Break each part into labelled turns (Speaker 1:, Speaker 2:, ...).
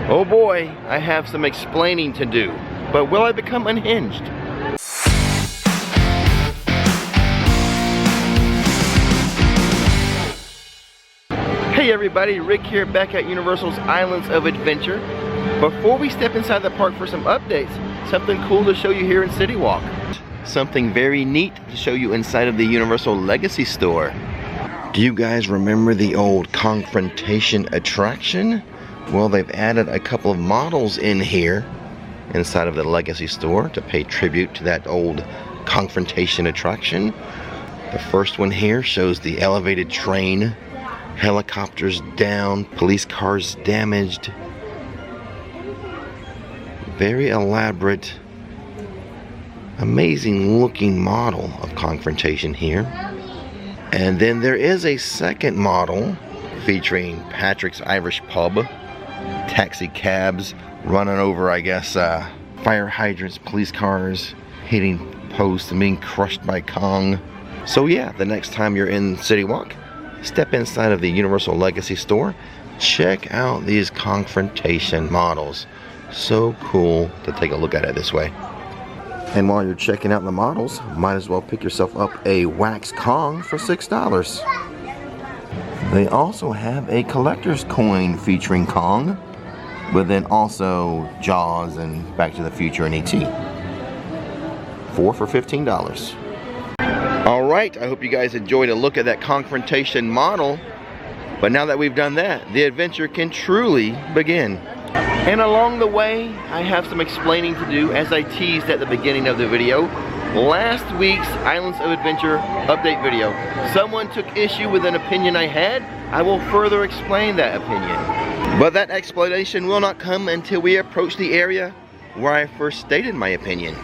Speaker 1: Oh boy, I have some explaining to do, but will I become unhinged? Hey everybody, Rick here back at Universal's Islands of Adventure. Before we step inside the park for some updates, something cool to show you here in City Walk. Something very neat to show you inside of the Universal Legacy store. Do you guys remember the old Confrontation attraction? Well, they've added a couple of models in here inside of the Legacy store to pay tribute to that old Confrontation attraction. The first one here shows the elevated train, helicopters down, police cars damaged. Very elaborate, amazing looking model of Confrontation here. And then there is a second model featuring Patrick's Irish Pub, taxi cabs running over, I guess, fire hydrants, police cars, hitting posts and being crushed by Kong. So yeah, the next time you're in City Walk, step inside of the Universal Legacy store, check out these Confrontation models. So cool to take a look at it this way. And while you're checking out the models, might as well pick yourself up a wax Kong for $6. They also have a collector's coin featuring Kong, but then also Jaws and Back to the Future and E.T. 4 for $15. Alright, I hope you guys enjoyed a look at that Confrontation model. But now that we've done that, the adventure can truly begin. And along the way, I have some explaining to do, as I teased at the beginning of the video. Last week's Islands of Adventure update video, someone took issue with an opinion I had. I will further explain that opinion. But that explanation will not come until we approach the area where I first stated my opinion.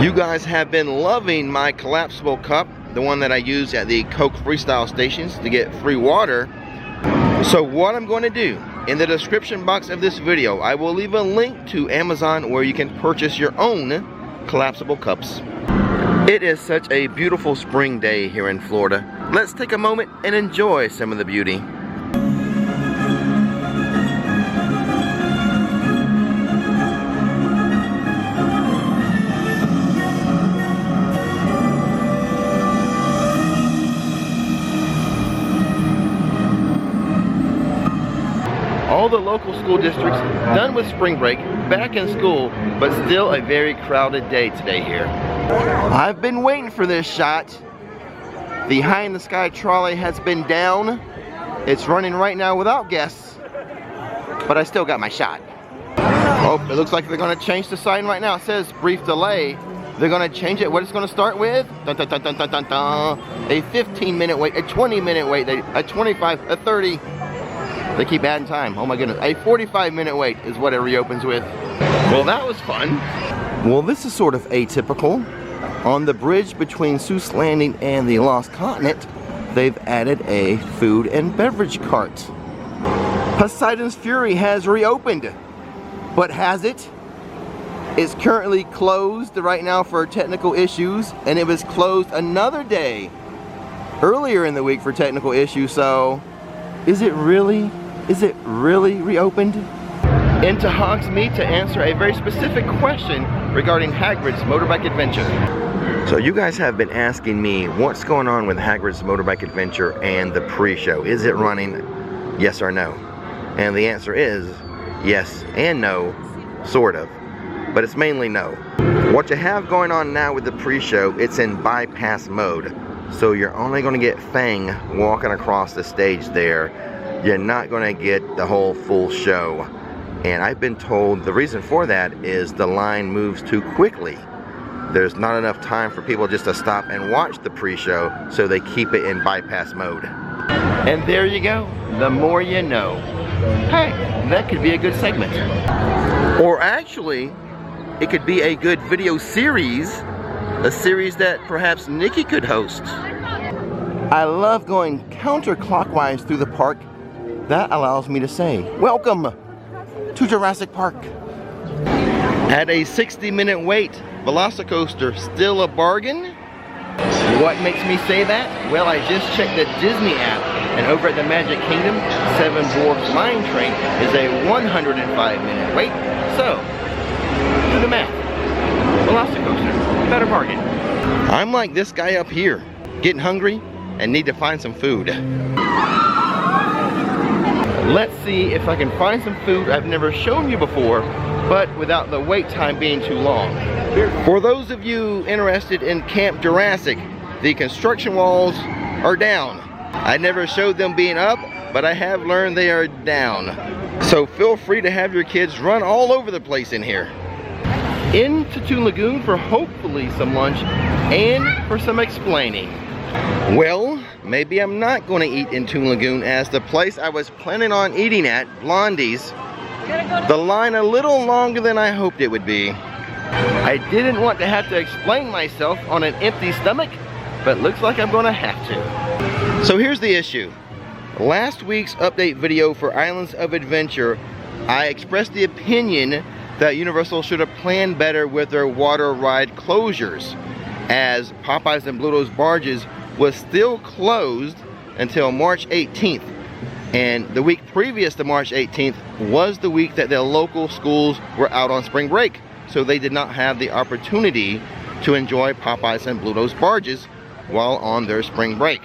Speaker 1: You guys have been loving my collapsible cup, the one that I use at the Coke Freestyle stations to get free water. So what I'm going to do, in the description box of this video, I will leave a link to Amazon where you can purchase your own collapsible cups. It is such a beautiful spring day here in Florida. Let's take a moment and enjoy some of the beauty. All the local school districts done with spring break, back in school, but still a very crowded day today here. I've been waiting for this shot. The High in the Sky trolley has been down. It's running right now without guests, but I still got my shot. Oh, it looks like they're gonna change the sign right now. It says brief delay. They're gonna change it. What it's gonna start with? Dun, dun, dun, dun, dun, dun, dun. A 15-minute wait, a 20-minute wait, a 25, a 30. They keep adding time. Oh my goodness. A 45-minute wait is what it reopens with. Well, that was fun. Well, this is sort of atypical. On the bridge between Seuss Landing and the Lost Continent, they've added a food and beverage cart. Poseidon's Fury has reopened. But has it? It's currently closed right now for technical issues, and it was closed another day earlier in the week for technical issues, so is it really reopened? Into Hogsmeade to answer a very specific question regarding Hagrid's Motorbike Adventure. So you guys have been asking me what's going on with Hagrid's Motorbike Adventure and the pre-show. Is it running? Yes or no? And the answer is yes and no, sort of. But it's mainly no. What you have going on now with the pre-show, it's in bypass mode. So you're only going to get Fang walking across the stage there. You're not going to get the whole full show. And I've been told the reason for that is the line moves too quickly. There's not enough time for people just to stop and watch the pre-show, so they keep it in bypass mode. And there you go. The more you know. Hey, that could be a good segment. Or actually, it could be a good video series. A series that perhaps Nikki could host. I love going counterclockwise through the park. That allows me to say, welcome to Jurassic Park. At a 60-minute wait, Velocicoaster still a bargain? What makes me say that? Well, I just checked the Disney app, and over at the Magic Kingdom, Seven Dwarfs Mine Train is a 105-minute wait. So, do the math. Velocicoaster, better bargain. I'm like this guy up here, getting hungry and need to find some food. Let's see if I can find some food I've never shown you before, but without the wait time being too long. For those of you interested in Camp Jurassic, the construction walls are down. I never showed them being up, but I have learned they are down. So feel free to have your kids run all over the place in here. Into Toon Lagoon for hopefully some lunch and for some explaining. Well, maybe I'm not going to eat in Toon Lagoon, as the place I was planning on eating at, Blondie's, the line a little longer than I hoped it would be. I didn't want to have to explain myself on an empty stomach, but looks like I'm going to have to. So here's the issue. Last week's update video for Islands of Adventure, I expressed the opinion that Universal should have planned better with their water ride closures, as Popeyes and Bluto's Barges was still closed until March 18th. And the week previous to March 18th was the week that the local schools were out on spring break. So they did not have the opportunity to enjoy Popeyes and Bluto's Barges while on their spring break.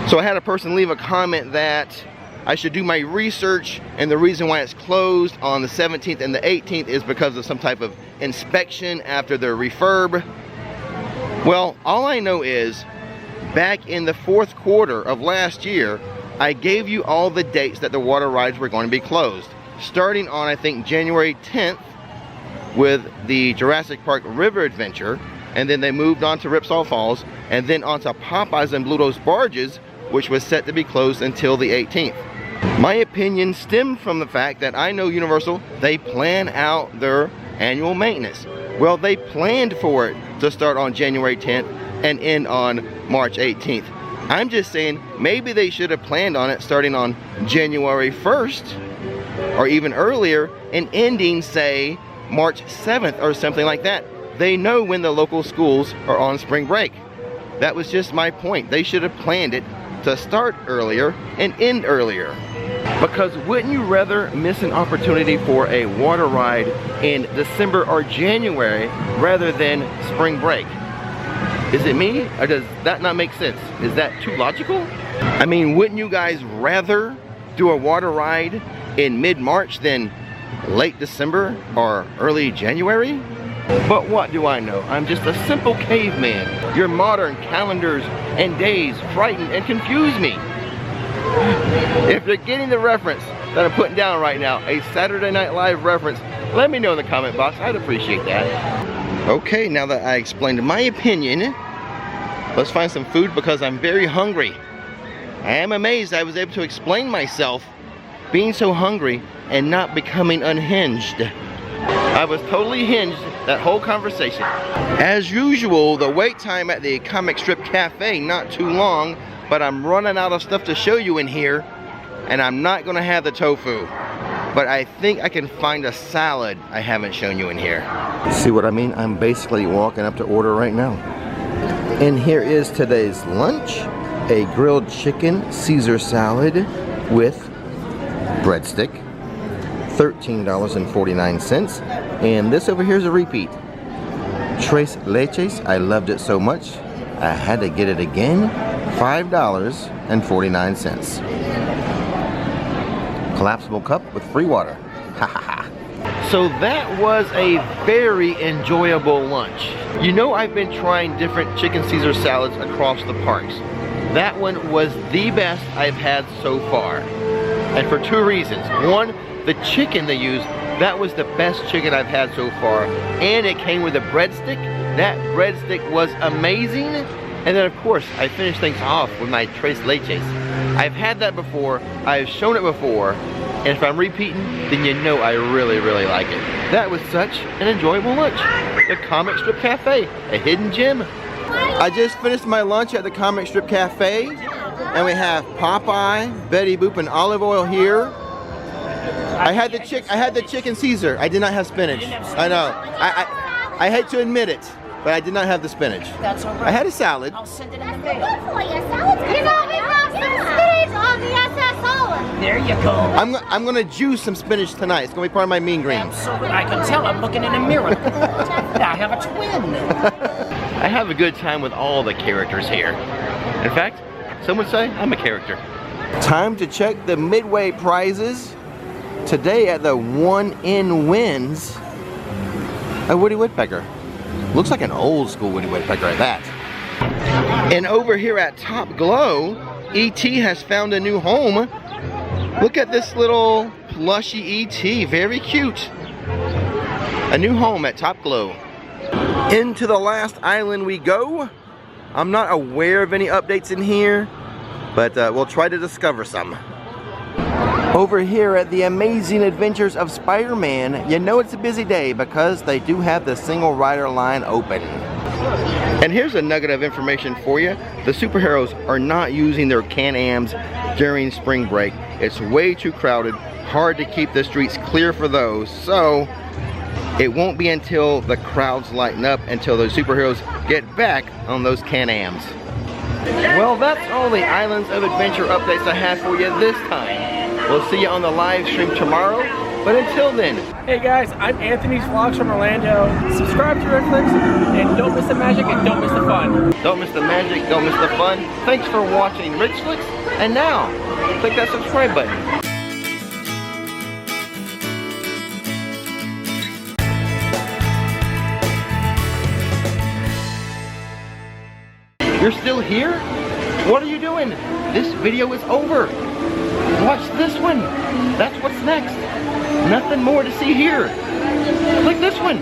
Speaker 1: So I had a person leave a comment that I should do my research, and the reason why it's closed on the 17th and the 18th is because of some type of inspection after the refurb. Well, all I know is back in the fourth quarter of last year, I gave you all the dates that the water rides were going to be closed. Starting on, I think, January 10th with the Jurassic Park River Adventure, and then they moved on to Ripsaw Falls, and then on to Popeyes and Bluto's Barges, which was set to be closed until the 18th. My opinion stemmed from the fact that I know Universal, they plan out their annual maintenance. Well, they planned for it to start on January 10th and end on March 18th. I'm just saying, maybe they should have planned on it starting on January 1st or even earlier and ending, say, March 7th or something like that. They know when the local schools are on spring break. That was just my point. They should have planned it to start earlier and end earlier. Because wouldn't you rather miss an opportunity for a water ride in December or January rather than spring break? Is it me, or does that not make sense? Is that too logical? I mean, wouldn't you guys rather do a water ride in mid-March than late December or early January? But what do I know? I'm just a simple caveman. Your modern calendars and days frighten and confuse me. If you're getting the reference that I'm putting down right now, a Saturday Night Live reference, let me know in the comment box. I'd appreciate that. Okay, now that I explained my opinion, let's find some food because I'm very hungry. I am amazed I was able to explain myself being so hungry and not becoming unhinged. I was totally hinged that whole conversation. As usual, the wait time at the Comic Strip Cafe, not too long, but I'm running out of stuff to show you in here, and I'm not gonna have the tofu. But I think I can find a salad I haven't shown you in here. See what I mean? I'm basically walking up to order right now. And here is today's lunch, a grilled chicken Caesar salad with breadstick, $13.49. And this over here is a repeat. Tres leches, I loved it so much, I had to get it again, $5.49. Collapsible cup with free water. Ha ha ha. So that was a very enjoyable lunch. You know, I've been trying different chicken Caesar salads across the parks. That one was the best I've had so far. And for two reasons. One, the chicken they used, that was the best chicken I've had so far. And it came with a breadstick. That breadstick was amazing. And then of course, I finished things off with my tres leches. I've had that before, I've shown it before, and if I'm repeating, then you know I really, really like it. That was such an enjoyable lunch. The Comic Strip Cafe, a hidden gem. I just finished my lunch at the Comic Strip Cafe, and we have Popeye, Betty Boop, and olive oil here. I had the chicken Caesar. I did not have spinach. I know. I hate to admit it. but I did not have the spinach.
Speaker 2: That's all right.
Speaker 1: I had a salad.
Speaker 2: I'll send it in the mail.
Speaker 3: Good for you. Salad's good. You know, we brought some spinach on the SS Holland.
Speaker 2: There you go.
Speaker 1: I'm gonna juice some spinach tonight. It's gonna be part of my mean greens.
Speaker 2: Absolutely. I can tell. I'm looking in a mirror. I have a twin.
Speaker 1: I have a good time with all the characters here. In fact, some would say I'm a character. Time to check the midway prizes. Today at the one-in wins a Woody Woodpecker. Looks like an old school Woody Woodpecker at that. And over here at Top Glow, E.T. has found a new home. Look at this little plushy E.T. Very cute. A new home at Top Glow. Into the last island we go. I'm not aware of any updates in here, but we'll try to discover some. Over here at the Amazing Adventures of Spider-Man, you know it's a busy day because they do have the single rider line open. And here's a nugget of information for you. The superheroes are not using their Can-Ams during spring break. It's way too crowded, hard to keep the streets clear for those, so it won't be until the crowds lighten up until those superheroes get back on those Can-Ams. Well, that's all the Islands of Adventure updates I have for you this time. We'll see you on the live stream tomorrow, but until then.
Speaker 4: Hey guys, I'm Anthony's Vlogs from Orlando. Subscribe to RixFlix and don't miss the magic and don't miss the fun.
Speaker 1: Don't miss the magic, don't miss the fun. Thanks for watching Rix Flix, and now, click that subscribe button. You're still here? What are you doing? This video is over. Watch this one. That's what's next. Nothing more to see here. Click this one.